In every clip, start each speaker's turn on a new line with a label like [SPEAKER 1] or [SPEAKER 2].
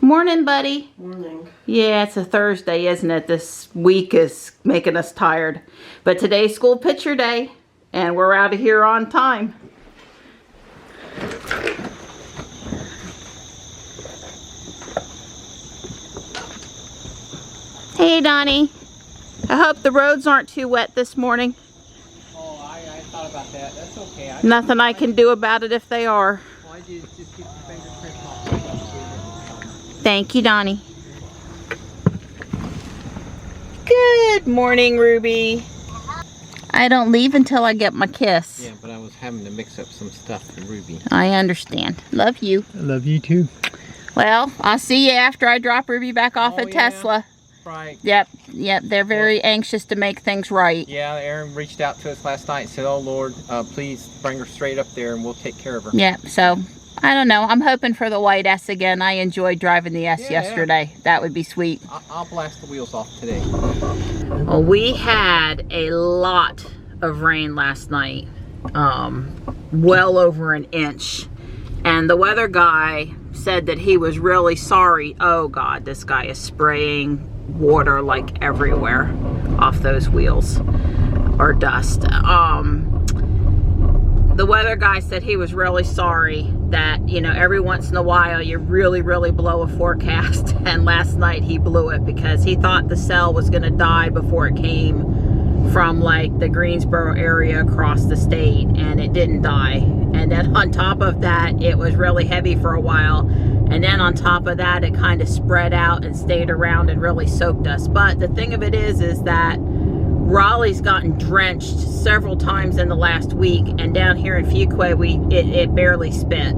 [SPEAKER 1] Morning, buddy.
[SPEAKER 2] Morning.
[SPEAKER 1] Yeah, it's a Thursday, isn't it? This week is making us tired. But today's school picture day, and we're out of here on time. Hey, Donnie. I hope the roads aren't too wet this morning.
[SPEAKER 2] Oh, I thought about that. That's okay.
[SPEAKER 1] Nothing I can do about it if they are.
[SPEAKER 2] All I did is just keep your fingerprints off.
[SPEAKER 1] Thank you, Donnie. Good morning, Ruby. I don't leave until I get my kiss.
[SPEAKER 2] Yeah, but I was having to mix up some stuff for Ruby.
[SPEAKER 1] I understand. Love you.
[SPEAKER 2] I love you too.
[SPEAKER 1] Well, I'll see you after I drop Ruby back off at Tesla.
[SPEAKER 2] Right.
[SPEAKER 1] Yep. They're very anxious to make things right.
[SPEAKER 2] Yeah, Aaron reached out to us last night and said, "Oh Lord, please bring her straight up there and we'll take care of her."
[SPEAKER 1] Yeah, so I don't know. I'm hoping for the white S again. I enjoyed driving the S yesterday. That would be sweet.
[SPEAKER 2] I'll blast the wheels off today.
[SPEAKER 1] Well, we had a lot of rain last night. Well over an inch. And the weather guy said that he was really sorry. Oh God, this guy is spraying water like everywhere off those wheels, or dust. The weather guy said he was really sorry that, you know, every once in a while you really blow a forecast, and last night he blew it because he thought the cell was going to die before it came from like the Greensboro area across the state, and it didn't die. And then on top of that, it was really heavy for a while, and then on top of that, it kind of spread out and stayed around and really soaked us. But the thing of it is that Raleigh's gotten drenched several times in the last week, and down here in Fuquay, it barely spit.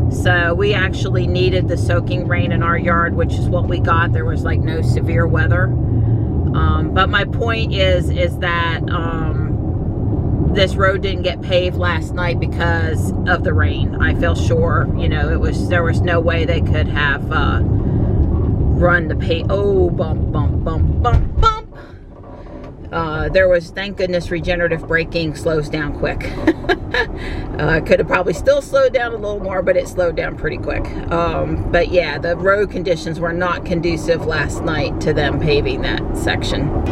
[SPEAKER 1] So we actually needed the soaking rain in our yard, which is what we got. There was like no severe weather. But my point is that this road didn't get paved last night because of the rain. I feel sure, you know, there was no way they could have run the pave. Oh, bump. There was, thank goodness, regenerative braking slows down quick. Could have probably still slowed down a little more, but it slowed down pretty quick. But yeah, the road conditions were not conducive last night to them paving that section.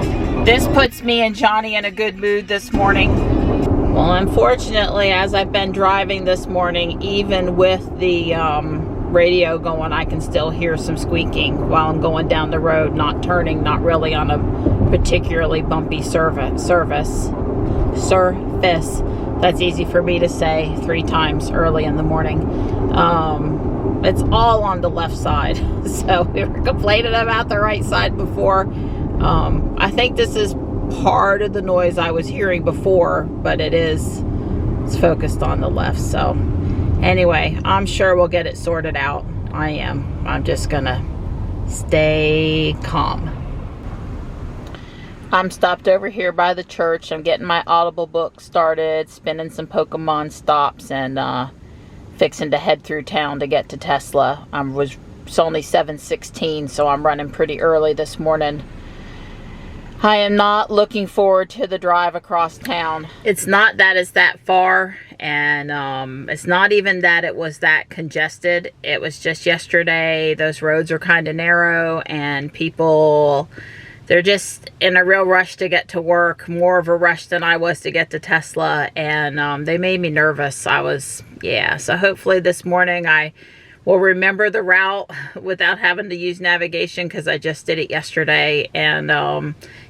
[SPEAKER 1] This puts me and Johnny in a good mood this morning. Well, unfortunately, as I've been driving this morning, even with the radio going, I can still hear some squeaking while I'm going down the road, not turning, not really on a particularly bumpy surface. That's easy for me to say 3 times early in the morning. It's all on the left side. So we were complaining about the right side before. I think this is part of the noise I was hearing before, but it's focused on the left. So anyway, I'm sure we'll get it sorted out. I am. I'm just gonna stay calm. I'm stopped over here by the church. I'm getting my Audible book started, spinning some Pokemon stops, and fixing to head through town to get to Tesla. It's only 7:16, so I'm running pretty early this morning. I am not looking forward to the drive across town. It's not that it's that far, and it's not even that it was that congested. It was just yesterday, those roads are kind of narrow, and people, they're just in a real rush to get to work, more of a rush than I was to get to Tesla, and they made me nervous. So hopefully this morning I will remember the route without having to use navigation, because I just did it yesterday. And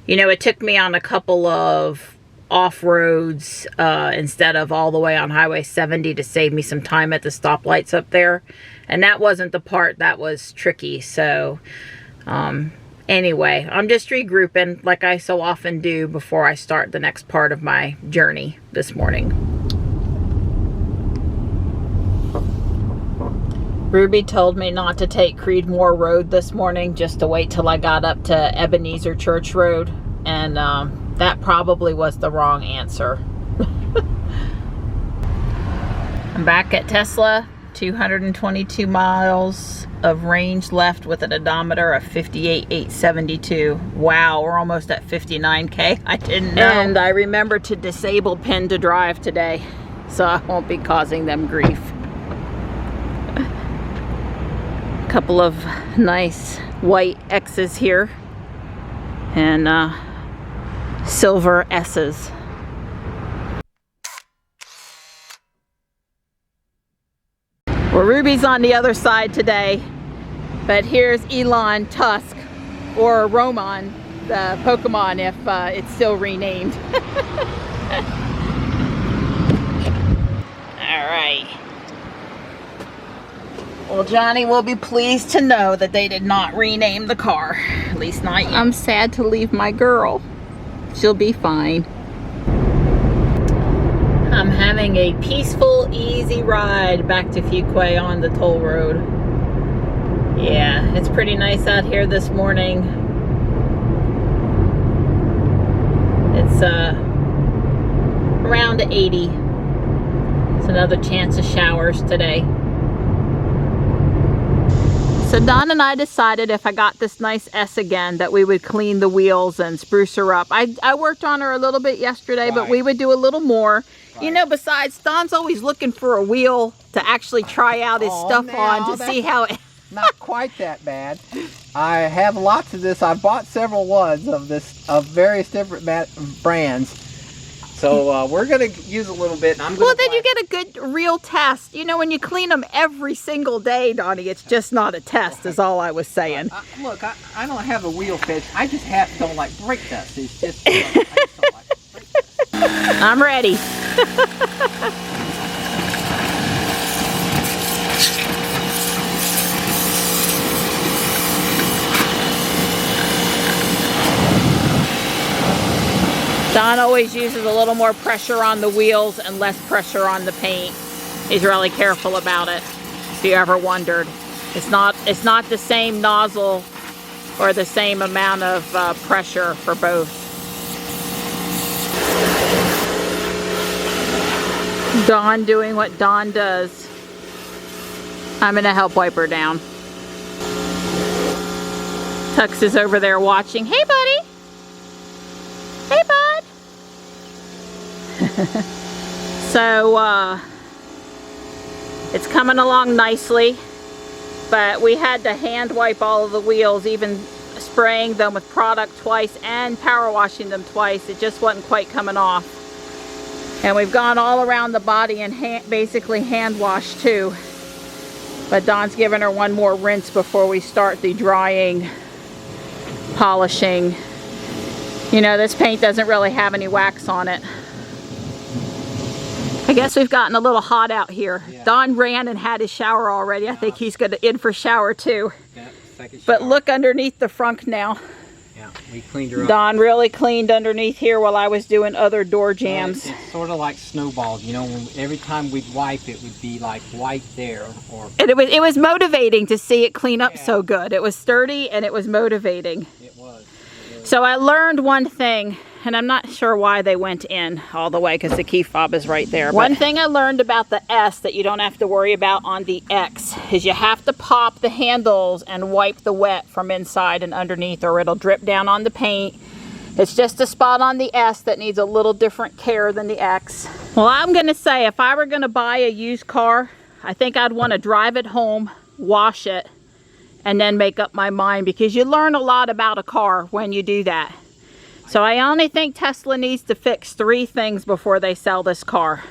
[SPEAKER 1] you know, it took me on a couple of off roads instead of all the way on Highway 70 to save me some time at the stoplights up there, and that wasn't the part that was tricky. So anyway, I'm just regrouping like I so often do before I start the next part of my journey this morning. Ruby told me not to take Creedmoor Road this morning, just to wait till I got up to Ebenezer Church Road, and that probably was the wrong answer. I'm back at Tesla, 222 miles of range left with an odometer of 58,872. Wow, we're almost at 59K. I didn't know. And I remembered to disable pin to drive today, so I won't be causing them grief. Couple of nice white X's here and silver S's. Well, Ruby's on the other side today, but here's Elon Tusk, or Romon, the Pokemon, if it's still renamed. All right. Well, Johnny will be pleased to know that they did not rename the car. At least not yet. I'm sad to leave my girl. She'll be fine. I'm having a peaceful, easy ride back to Fuquay on the toll road. Yeah, it's pretty nice out here this morning. It's around 80. It's another chance of showers today. So Don and I decided if I got this nice S again that we would clean the wheels and spruce her up. I worked on her a little bit yesterday, but we would do a little more. You know, besides, Don's always looking for a wheel to actually try out his stuff on to see how it...
[SPEAKER 2] Not quite that bad. I have lots of this. I bought several ones of this, of various different brands. So we're going to use a little bit. And
[SPEAKER 1] well, then you get a good real test. You know, when you clean them every single day, Donnie, it's just not a test, is all I was saying.
[SPEAKER 2] Look, I don't have a wheel fetish. I just don't like brake dust. It's just, I just don't like brake dust.
[SPEAKER 1] I'm ready. Don always uses a little more pressure on the wheels and less pressure on the paint. He's really careful about it, if you ever wondered. It's not the same nozzle or the same amount of pressure for both. Dawn doing what Dawn does. I'm gonna help wipe her down. Tux is over there watching. Hey, buddy. Hey, bud. So, it's coming along nicely, but we had to hand wipe all of the wheels, even spraying them with product twice and power washing them twice. It just wasn't quite coming off. And we've gone all around the body and basically hand washed too. But Dawn's giving her one more rinse before we start the drying, polishing. You know, this paint doesn't really have any wax on it. I guess we've gotten a little hot out here. Yeah. Don ran and had his shower already. I think he's going to in for shower too.
[SPEAKER 2] Yeah, second shower.
[SPEAKER 1] But look underneath the frunk now.
[SPEAKER 2] Yeah, we cleaned her up.
[SPEAKER 1] Don really cleaned underneath here while I was doing other door jams.
[SPEAKER 2] It's sort of like snowballs, you know, every time we'd wipe it would be like white there.
[SPEAKER 1] And it was motivating to see it clean up so good. It was sturdy and it was motivating.
[SPEAKER 2] It was.
[SPEAKER 1] So I learned one thing, and I'm not sure why they went in all the way because the key fob is right there. One thing I learned about the S that you don't have to worry about on the X is you have to pop the handles and wipe the wet from inside and underneath or it'll drip down on the paint. It's just a spot on the S that needs a little different care than the X. Well, I'm going to say if I were going to buy a used car, I think I'd want to drive it home, wash it, and then make up my mind because you learn a lot about a car when you do that. So I only think Tesla needs to fix 3 things before they sell this car.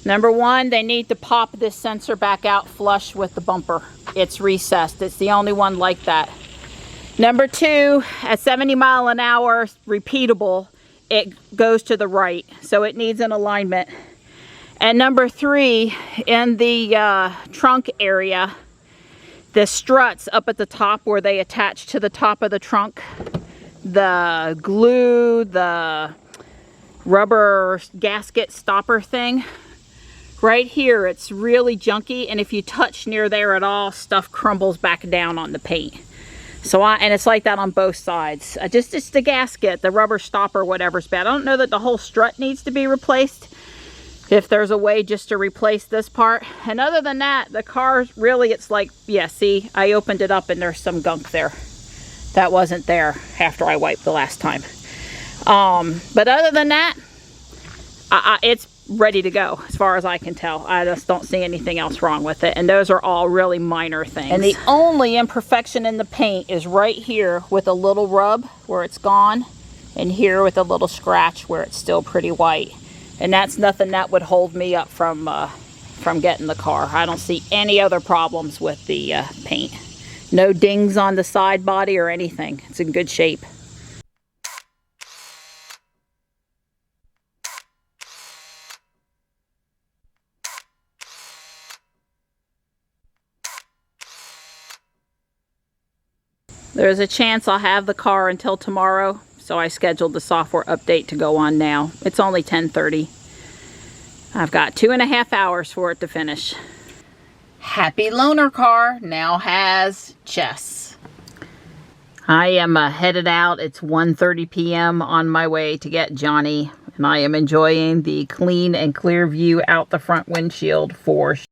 [SPEAKER 1] Number 1, they need to pop this sensor back out flush with the bumper. It's recessed. It's the only one like that. Number 2, at 70 mile an hour, repeatable, it goes to the right. So it needs an alignment. And number 3, in the trunk area, the struts up at the top where they attach to the top of the trunk, the glue, the rubber gasket stopper thing, right here, it's really junky, and if you touch near there at all, stuff crumbles back down on the paint. So and it's like that on both sides. Just the gasket, the rubber stopper, whatever's bad. I don't know that the whole strut needs to be replaced. If there's a way just to replace this part. And other than that, the car really, it's like, yeah, see, I opened it up and there's some gunk there. That wasn't there after I wiped the last time. But other than that, it's ready to go as far as I can tell. I just don't see anything else wrong with it, and those are all really minor things. And the only imperfection in the paint is right here with a little rub where it's gone, and here with a little scratch where it's still pretty white. And that's nothing that would hold me up from getting the car. I don't see any other problems with the paint. No dings on the side body or anything. It's in good shape. There's a chance I'll have the car until tomorrow, so I scheduled the software update to go on now. It's only 10:30. I've got 2.5 hours for it to finish. Happy loaner car now has chess. I am headed out. It's 1:30 p.m. on my way to get Johnny, and I am enjoying the clean and clear view out the front windshield for sure.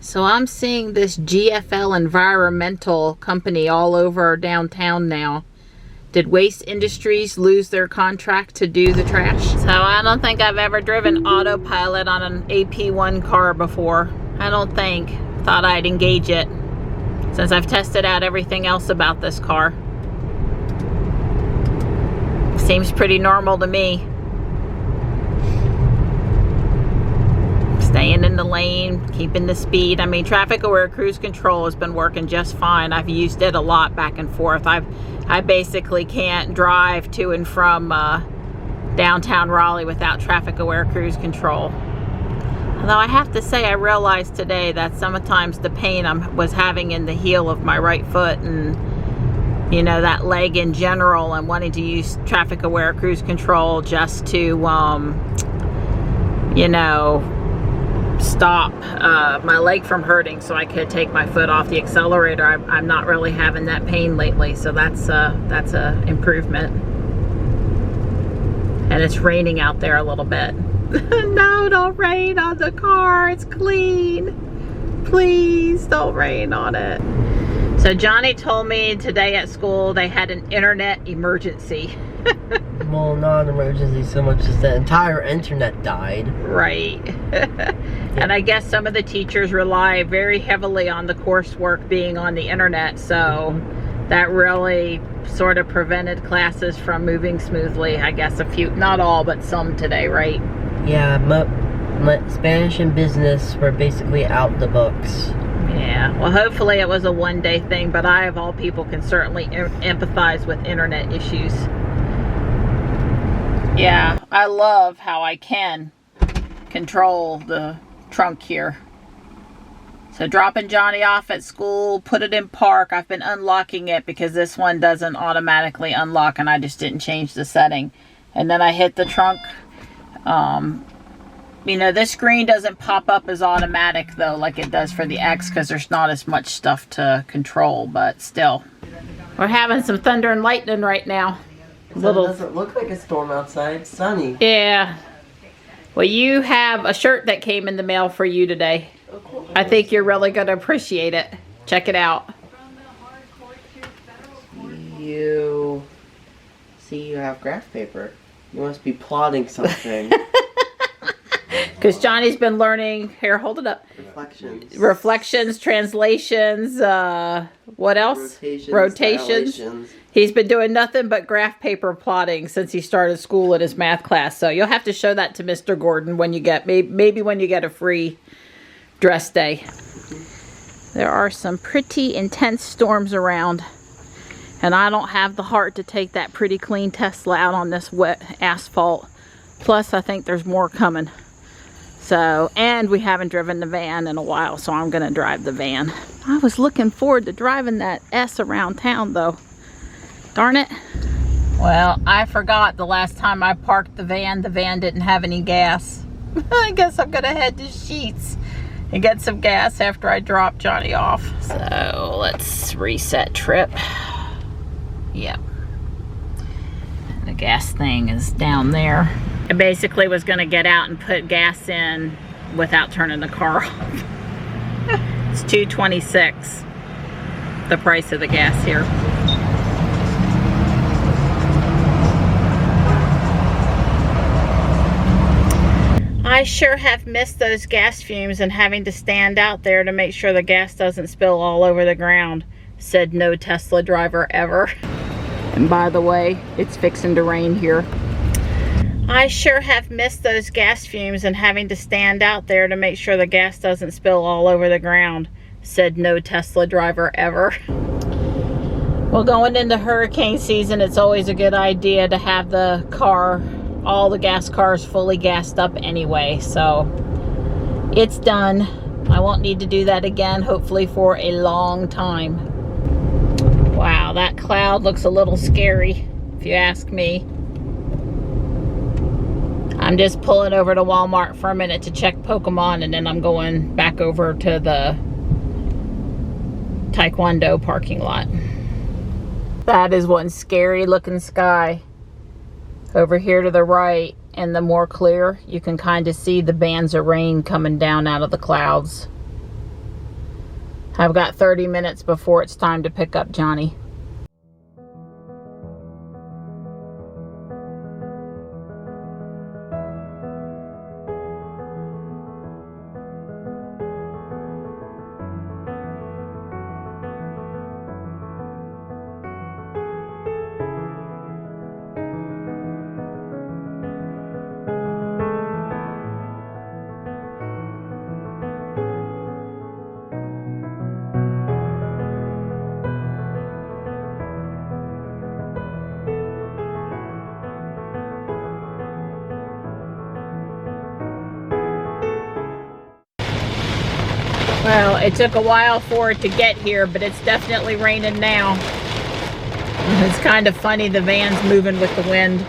[SPEAKER 1] So I'm seeing this GFL environmental company all over downtown now. Did Waste Industries lose their contract to do the trash? So I don't think I've ever driven autopilot on an AP1 car before. I don't think. Thought I'd engage it since I've tested out everything else about this car. Seems pretty normal to me. Staying in the lane, keeping the speed. I mean, traffic aware cruise control has been working just fine. I've used it a lot back and forth. I basically can't drive to and from downtown Raleigh without traffic aware cruise control. Although I have to say, I realized today that sometimes the pain I was having in the heel of my right foot and, you know, that leg in general, and wanting to use traffic aware cruise control just to, you know, stop my leg from hurting so I could take my foot off the accelerator. I'm not really having that pain lately, so that's a improvement. And it's raining out there a little bit. No, don't rain on the car. It's clean. Please don't rain on it. So Johnny told me today at school they had an internet emergency.
[SPEAKER 3] Well, not an emergency so much as the entire internet died.
[SPEAKER 1] Right. And I guess some of the teachers rely very heavily on the coursework being on the internet, so that really sort of prevented classes from moving smoothly. I guess a few, not all, but some today, right?
[SPEAKER 3] Yeah, my Spanish and business were basically out the books.
[SPEAKER 1] Yeah, well, hopefully it was a one-day thing, but I, of all people, can certainly empathize with internet issues. Yeah, I love how I can control the trunk here. So dropping Johnny off at school, put it in park. I've been unlocking it because this one doesn't automatically unlock, and I just didn't change the setting. And then I hit the trunk. You know, this screen doesn't pop up as automatic though, like it does for the X, because there's not as much stuff to control, but still. We're having some thunder and lightning right now.
[SPEAKER 3] It doesn't look like a storm outside. It's sunny.
[SPEAKER 1] Yeah. Well, you have a shirt that came in the mail for you today. Oh, cool. I think you're really going to appreciate it. Check it out.
[SPEAKER 3] You see, you have graph paper. You must be plotting something.
[SPEAKER 1] Because Johnny's been learning, here, hold it up. Reflections, translations, what else? Rotations. He's been doing nothing but graph paper plotting since he started school in his math class. So you'll have to show that to Mr. Gordon when you get, maybe when you get a free dress day. There are some pretty intense storms around, and I don't have the heart to take that pretty clean Tesla out on this wet asphalt. Plus, I think there's more coming. So, and we haven't driven the van in a while, so I'm gonna drive the van. I was looking forward to driving that S around town though. Darn it. Well, I forgot the last time I parked the van didn't have any gas. I guess I'm gonna head to Sheetz and get some gas after I drop Johnny off. So let's reset trip. Yep. The gas thing is down there. I basically was gonna get out and put gas in without turning the car off. It's $2.26, the price of the gas here. I sure have missed those gas fumes and having to stand out there to make sure the gas doesn't spill all over the ground, said no Tesla driver ever. And by the way, it's fixing to rain here. I sure have missed those gas fumes and having to stand out there to make sure the gas doesn't spill all over the ground, said no Tesla driver ever. Well, going into hurricane season, it's always a good idea to have the car, all the gas cars fully gassed up anyway. So it's done. I won't need to do that again, hopefully for a long time. Wow, that cloud looks a little scary, if you ask me. I'm just pulling over to Walmart for a minute to check Pokemon, and then I'm going back over to the Taekwondo parking lot. That is one scary looking sky. Over here to the right, and the more clear, you can kind of see the bands of rain coming down out of the clouds. I've got 30 minutes before it's time to pick up Johnny. Well, it took a while for it to get here, but it's definitely raining now. It's kind of funny, the van's moving with the wind.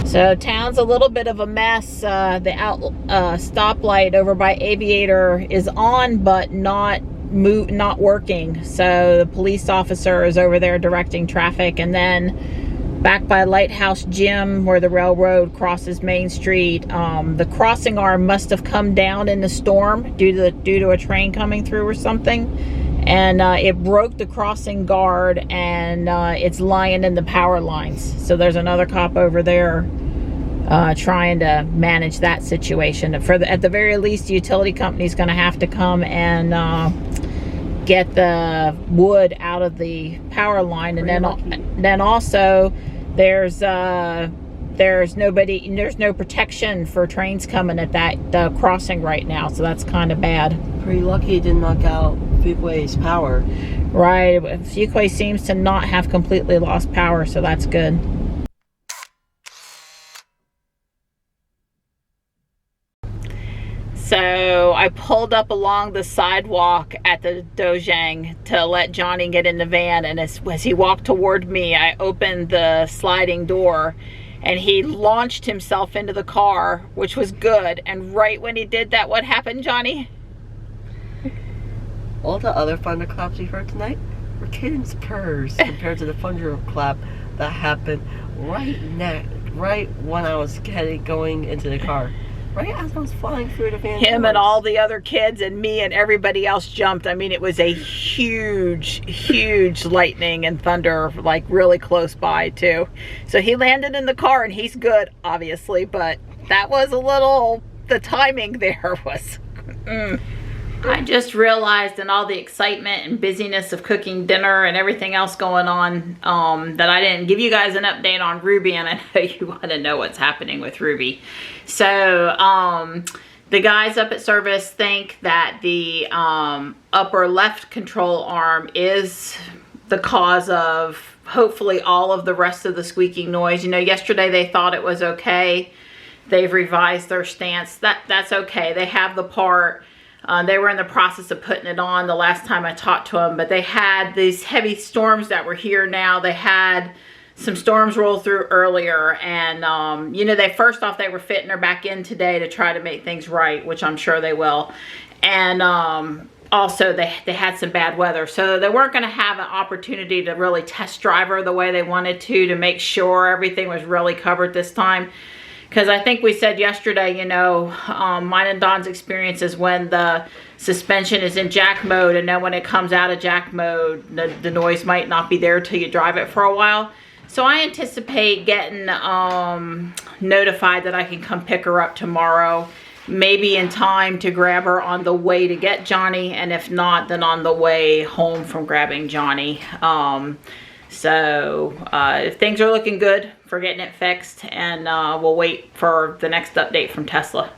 [SPEAKER 1] So town's a little bit of a mess. The stoplight over by Aviator is on, but not working. So the police officer is over there directing traffic. And then back by Lighthouse Gym, where the railroad crosses Main Street, the crossing arm must have come down in the storm due to a train coming through or something. And it broke the crossing guard, and it's lying in the power lines. So there's another cop over there trying to manage that situation. At the very least, the utility company's going to have to come and get the wood out of the power line, and then also there's no protection for trains coming at that crossing right now, so that's kind of bad.
[SPEAKER 3] Pretty lucky it didn't knock out Fuquay's power.
[SPEAKER 1] Right, Fuquay seems to not have completely lost power, so that's good. So I pulled up along the sidewalk at the Dojang to let Johnny get in the van, and as he walked toward me, I opened the sliding door and he launched himself into the car, which was good. And right when he did that, what happened, Johnny?
[SPEAKER 3] All the other thunderclaps we heard tonight were kittens' purrs compared to the thunderclap that happened right when I was going into the car. Right as I was flying through the van.
[SPEAKER 1] Him and all the other kids and me and everybody else jumped. I mean, it was a huge lightning and thunder, like really close by too. So he landed in the car and he's good, obviously, but that was the timing there was. I just realized, in all the excitement and busyness of cooking dinner and everything else going on, that I didn't give you guys an update on Ruby, and I know you want to know what's happening with Ruby. So the guys up at service think that the upper left control arm is the cause of hopefully all of the rest of the squeaking noise. You know, yesterday they thought it was okay. They've revised their stance. That's okay. They have the part. They were in the process of putting it on the last time I talked to them, but they had these heavy storms that were here now. They had some storms roll through earlier, and you know, they were fitting her back in today to try to make things right, which I'm sure they will. And also they had some bad weather, so they weren't going to have an opportunity to really test drive her the way they wanted to make sure everything was really covered this time. Because I think we said yesterday, you know, mine and Don's experience is when the suspension is in jack mode, and then when it comes out of jack mode, the noise might not be there till you drive it for a while. So I anticipate getting notified that I can come pick her up tomorrow, maybe in time to grab her on the way to get Johnny, and if not, then on the way home from grabbing Johnny. So if things are looking good for getting it fixed, and we'll wait for the next update from Tesla.